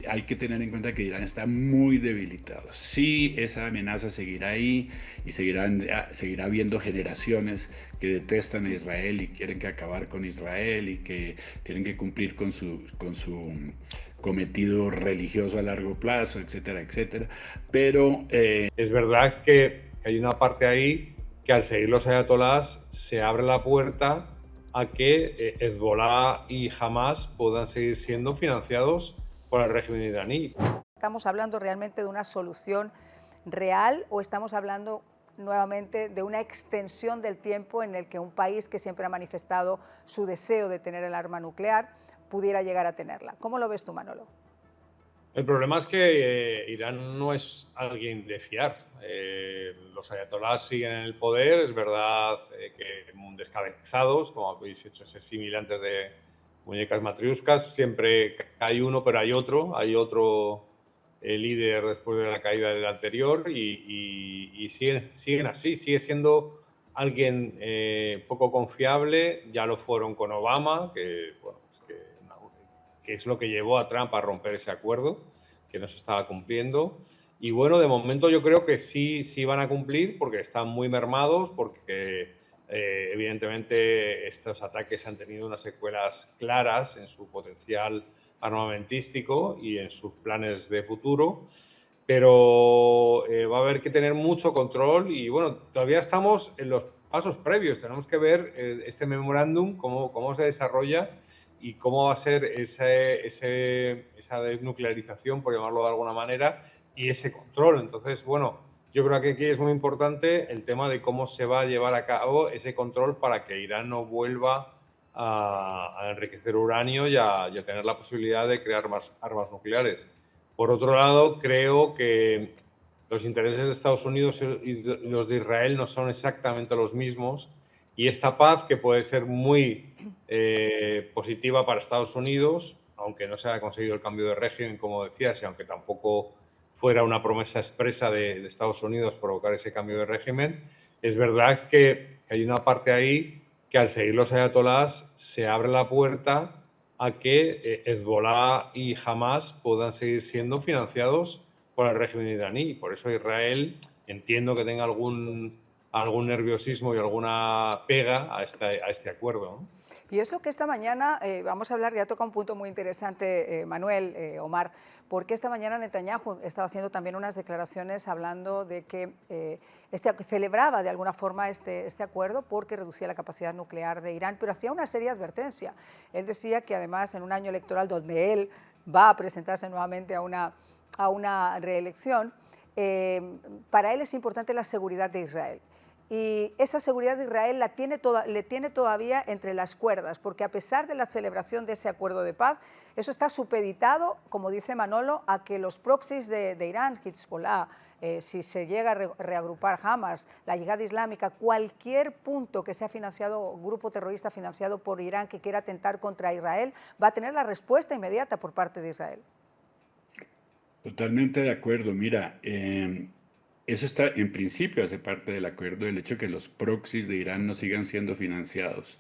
hay que tener en cuenta que Irán está muy debilitado. Sí, esa amenaza seguirá ahí y seguirá habiendo generaciones que detestan a Israel y quieren que acabar con Israel y que tienen que cumplir con su cometido religioso a largo plazo, etcétera, etcétera. Pero Es verdad que hay una parte ahí que al seguir los ayatolás se abre la puerta a que Hezbollah y Hamas puedan seguir siendo financiados por el régimen iraní. ¿Estamos hablando realmente de una solución real o estamos hablando nuevamente de una extensión del tiempo en el que un país que siempre ha manifestado su deseo de tener el arma nuclear pudiera llegar a tenerla? ¿Cómo lo ves tú, Manolo? El problema es que Irán no es alguien de fiar. Los ayatolás siguen en el poder, es verdad que descabezados, como habéis hecho ese símil antes de muñecas matriuscas, siempre hay uno, pero hay otro líder después de la caída del anterior y siguen así, sigue siendo alguien poco confiable, ya lo fueron con Obama, que, bueno, que es lo que llevó a Trump a romper ese acuerdo que no se estaba cumpliendo. Y bueno, de momento yo creo que sí van a cumplir porque están muy mermados, porque evidentemente estos ataques han tenido unas secuelas claras en su potencial armamentístico y en sus planes de futuro, pero va a haber que tener mucho control y bueno, todavía estamos en los pasos previos, tenemos que ver este memorándum, cómo se desarrolla y cómo va a ser esa desnuclearización, por llamarlo de alguna manera, y ese control. Entonces, bueno, yo creo que aquí es muy importante el tema de cómo se va a llevar a cabo ese control para que Irán no vuelva a enriquecer uranio y a tener la posibilidad de crear más armas nucleares. Por otro lado, creo que los intereses de Estados Unidos y los de Israel no son exactamente los mismos y esta paz, que puede ser muy positiva para Estados Unidos, aunque no se haya conseguido el cambio de régimen, como decías, y aunque tampoco fuera una promesa expresa de Estados Unidos provocar ese cambio de régimen, es verdad que hay una parte ahí que al seguir los ayatolás se abre la puerta a que Hezbollah y Hamas puedan seguir siendo financiados por el régimen iraní. Por eso Israel entiendo que tenga algún nerviosismo y alguna pega a este acuerdo, ¿no? Y eso que esta mañana, vamos a hablar, ya toca un punto muy interesante, Manuel, Omar, porque esta mañana Netanyahu estaba haciendo también unas declaraciones hablando de que celebraba de alguna forma este acuerdo porque reducía la capacidad nuclear de Irán, pero hacía una seria advertencia. Él decía que además en un año electoral donde él va a presentarse nuevamente a una reelección, para él es importante la seguridad de Israel. Y esa seguridad de Israel le tiene todavía entre las cuerdas, porque a pesar de la celebración de ese acuerdo de paz, eso está supeditado, como dice Manolo, a que los proxies de Irán, Hezbollah, si se llega a reagrupar Hamas, la Yihad Islámica, cualquier punto que sea financiado, grupo terrorista financiado por Irán que quiera atentar contra Israel, va a tener la respuesta inmediata por parte de Israel. Totalmente de acuerdo. Mira, eso está, en principio, hace parte del acuerdo del hecho de que los proxies de Irán no sigan siendo financiados.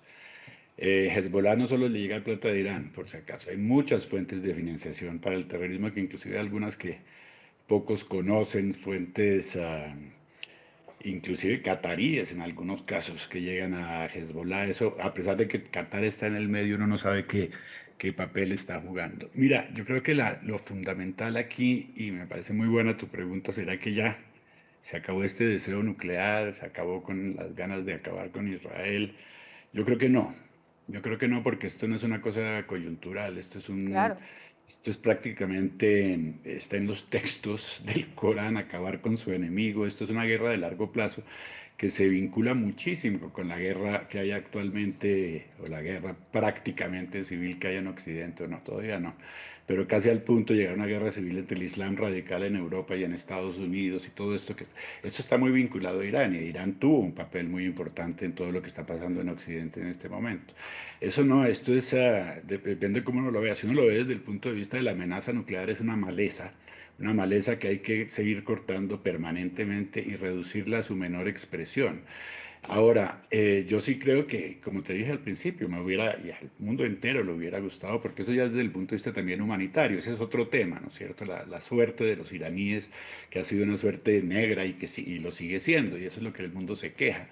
Hezbollah no solo le llega plata de Irán, por si acaso. Hay muchas fuentes de financiación para el terrorismo, que inclusive algunas que pocos conocen, fuentes inclusive cataríes en algunos casos que llegan a Hezbollah. Eso, a pesar de que Qatar está en el medio, uno no sabe qué papel está jugando. Mira, yo creo que lo fundamental aquí, y me parece muy buena tu pregunta, será que ya se acabó este deseo nuclear, se acabó con las ganas de acabar con Israel. Yo creo que no. Yo creo que no, porque esto no es una cosa coyuntural, Claro. esto es prácticamente, está en los textos del Corán, acabar con su enemigo. Esto es una guerra de largo plazo que se vincula muchísimo con la guerra que hay actualmente, o la guerra prácticamente civil que hay en Occidente, o no, todavía no, pero casi al punto de llegar a una guerra civil entre el Islam radical en Europa y en Estados Unidos y todo esto esto está muy vinculado a Irán, y Irán tuvo un papel muy importante en todo lo que está pasando en Occidente en este momento. Eso no, esto es, depende de cómo uno lo vea. Si uno lo ve desde el punto de vista de la amenaza nuclear, es una maleza que hay que seguir cortando permanentemente y reducirla a su menor expresión. Ahora, yo sí creo que, como te dije al principio, y al mundo entero le hubiera gustado, porque eso ya desde el punto de vista también humanitario, ese es otro tema, ¿no es cierto? La suerte de los iraníes, que ha sido una suerte negra y y lo sigue siendo, y eso es lo que el mundo se queja.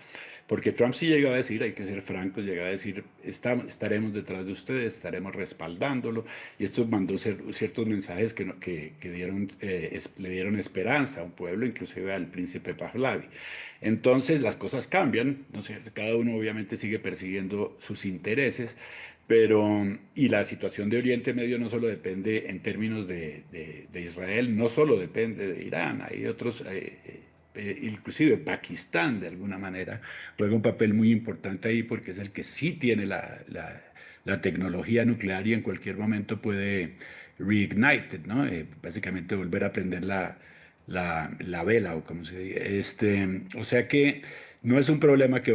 Porque Trump sí llegaba a decir, hay que ser francos, llegaba a decir, estaremos detrás de ustedes, estaremos respaldándolo, y esto mandó ciertos mensajes que le dieron esperanza a un pueblo, inclusive al príncipe Pahlavi. Entonces las cosas cambian, ¿no es cierto? Cada uno obviamente sigue persiguiendo sus intereses, y la situación de Oriente Medio no solo depende en términos de Israel, no solo depende de Irán, hay otros, inclusive Pakistán de alguna manera juega un papel muy importante ahí porque es el que sí tiene la tecnología nuclear y en cualquier momento puede reignite, ¿no? Básicamente volver a prender la vela o como se dice. O sea que no es un problema que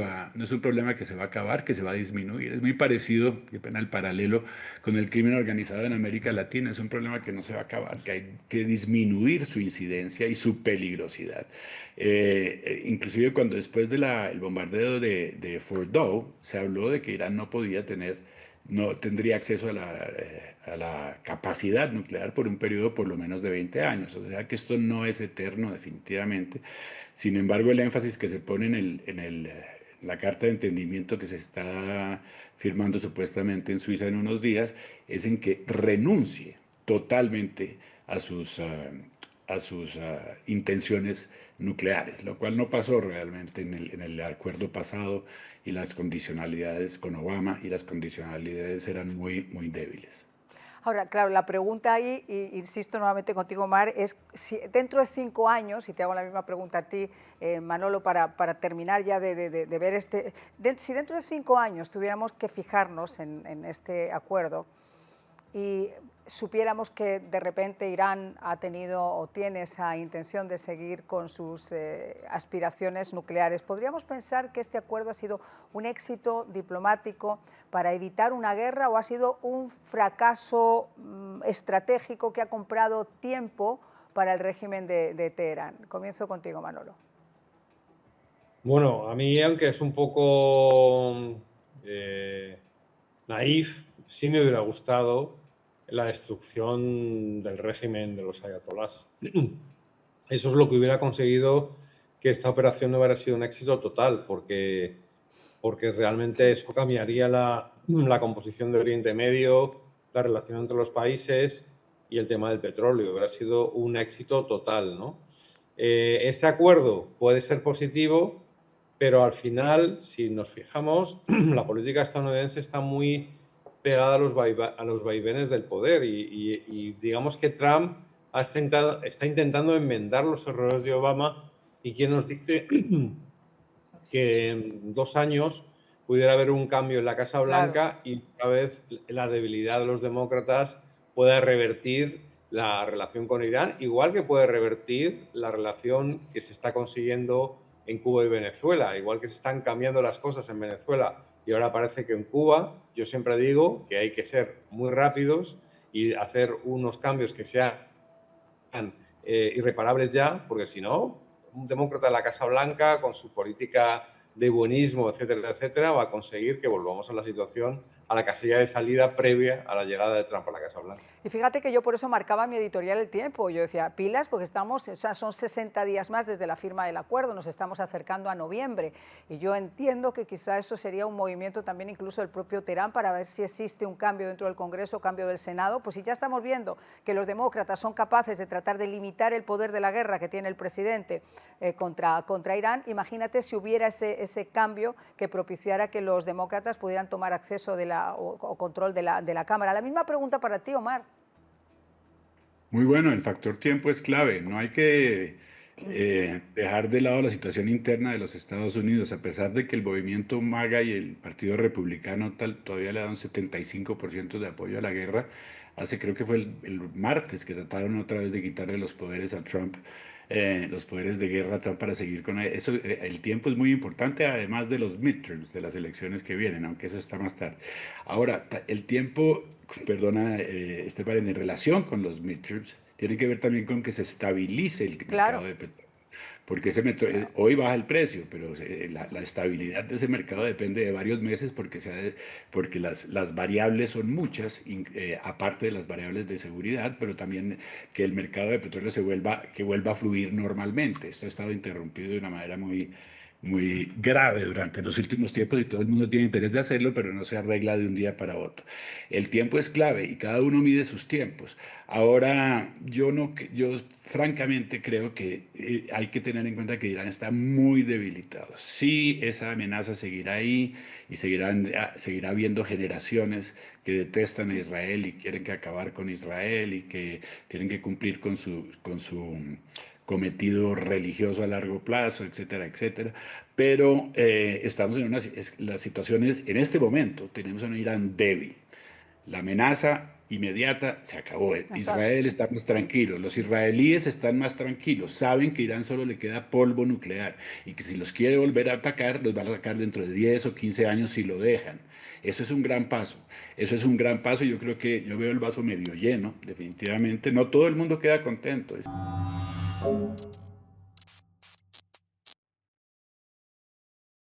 se va a acabar, que se va a disminuir. Es muy parecido, qué pena el paralelo, con el crimen organizado en América Latina. Es un problema que no se va a acabar, que hay que disminuir su incidencia y su peligrosidad. Inclusive cuando después del bombardeo de Fordow, se habló de que Irán no tendría acceso a la capacidad nuclear por un periodo por lo menos de 20 años. O sea que esto no es eterno definitivamente. Sin embargo, el énfasis que se pone la carta de entendimiento que se está firmando supuestamente en Suiza en unos días es en que renuncie totalmente a sus intenciones nucleares, lo cual no pasó realmente en el acuerdo pasado y las condicionalidades con Obama y las condicionalidades eran muy, muy débiles. Ahora, claro, la pregunta ahí, y insisto nuevamente contigo, Mar, es si dentro de 5 años, y te hago la misma pregunta a ti, Manolo, para terminar ya de ver si dentro de 5 años tuviéramos que fijarnos en este acuerdo y supiéramos que de repente Irán ha tenido o tiene esa intención de seguir con sus aspiraciones nucleares, ¿podríamos pensar que este acuerdo ha sido un éxito diplomático para evitar una guerra o ha sido un fracaso estratégico que ha comprado tiempo para el régimen de Teherán? Comienzo contigo, Manolo. Bueno, a mí, aunque es un poco naif, sí me hubiera gustado la destrucción del régimen de los ayatolás. Eso es lo que hubiera conseguido que esta operación no hubiera sido un éxito total, porque realmente eso cambiaría la composición de Oriente Medio, la relación entre los países y el tema del petróleo. Hubiera sido un éxito total, ¿no? Este acuerdo puede ser positivo, pero al final, si nos fijamos, la política estadounidense está muy pegada a los vaivenes del poder y digamos que Trump está intentando enmendar los errores de Obama y quien nos dice que en 2 años pudiera haber un cambio en la Casa Blanca y otra vez la debilidad de los demócratas pueda revertir la relación con Irán, igual que puede revertir la relación que se está consiguiendo en Cuba y Venezuela, igual que se están cambiando las cosas en Venezuela y ahora parece que en Cuba. Yo siempre digo que hay que ser muy rápidos y hacer unos cambios que sean irreparables ya, porque si no, un demócrata de la Casa Blanca, con su política de buenismo, etcétera, etcétera, va a conseguir que volvamos a la situación, a la casilla de salida previa a la llegada de Trump a la Casa Blanca. Y fíjate que yo por eso marcaba mi editorial El Tiempo. Yo decía, pilas, porque son 60 días más desde la firma del acuerdo, nos estamos acercando a noviembre. Y yo entiendo que quizá eso sería un movimiento también incluso del propio Teherán para ver si existe un cambio dentro del Congreso, cambio del Senado. Pues si ya estamos viendo que los demócratas son capaces de tratar de limitar el poder de la guerra que tiene el presidente contra Irán, imagínate si hubiera ese cambio que propiciara que los demócratas pudieran tomar acceso o control de la Cámara. La misma pregunta para ti, Omar. Muy bueno, el factor tiempo es clave. No hay que dejar de lado la situación interna de los Estados Unidos, a pesar de que el movimiento MAGA y el Partido Republicano todavía le dan un 75% de apoyo a la guerra. Creo que fue el martes que trataron otra vez de quitarle los poderes a Trump, los poderes de guerra a Trump para seguir con eso. El tiempo es muy importante, además de los midterms, de las elecciones que vienen, aunque eso está más tarde. Ahora, el tiempo, perdona, Esteban, en relación con los midterms, tiene que ver también con que se estabilice el mercado de petróleo. porque hoy baja el precio, pero la estabilidad de ese mercado depende de varios meses porque las variables son muchas, aparte de las variables de seguridad, pero también que el mercado de petróleo que vuelva a fluir normalmente. Esto ha estado interrumpido de una manera muy grave durante los últimos tiempos y todo el mundo tiene interés de hacerlo, pero no se arregla de un día para otro. El tiempo es clave y cada uno mide sus tiempos. Ahora, yo francamente creo que hay que tener en cuenta que Irán está muy debilitado. Sí, esa amenaza seguirá ahí y seguirá habiendo generaciones que detestan a Israel y quieren que acabar con Israel y que tienen que cumplir con su cometido religioso a largo plazo, etcétera, etcétera. Pero estamos en las situaciones, en este momento, tenemos a un Irán débil. La amenaza inmediata se acabó. Exacto. Israel está más tranquilo. Los israelíes están más tranquilos. Saben que Irán solo le queda polvo nuclear y que si los quiere volver a atacar, los van a atacar dentro de 10 o 15 años si lo dejan. Eso es un gran paso. Eso es un gran paso. Yo creo que yo veo el vaso medio lleno, definitivamente. No todo el mundo queda contento.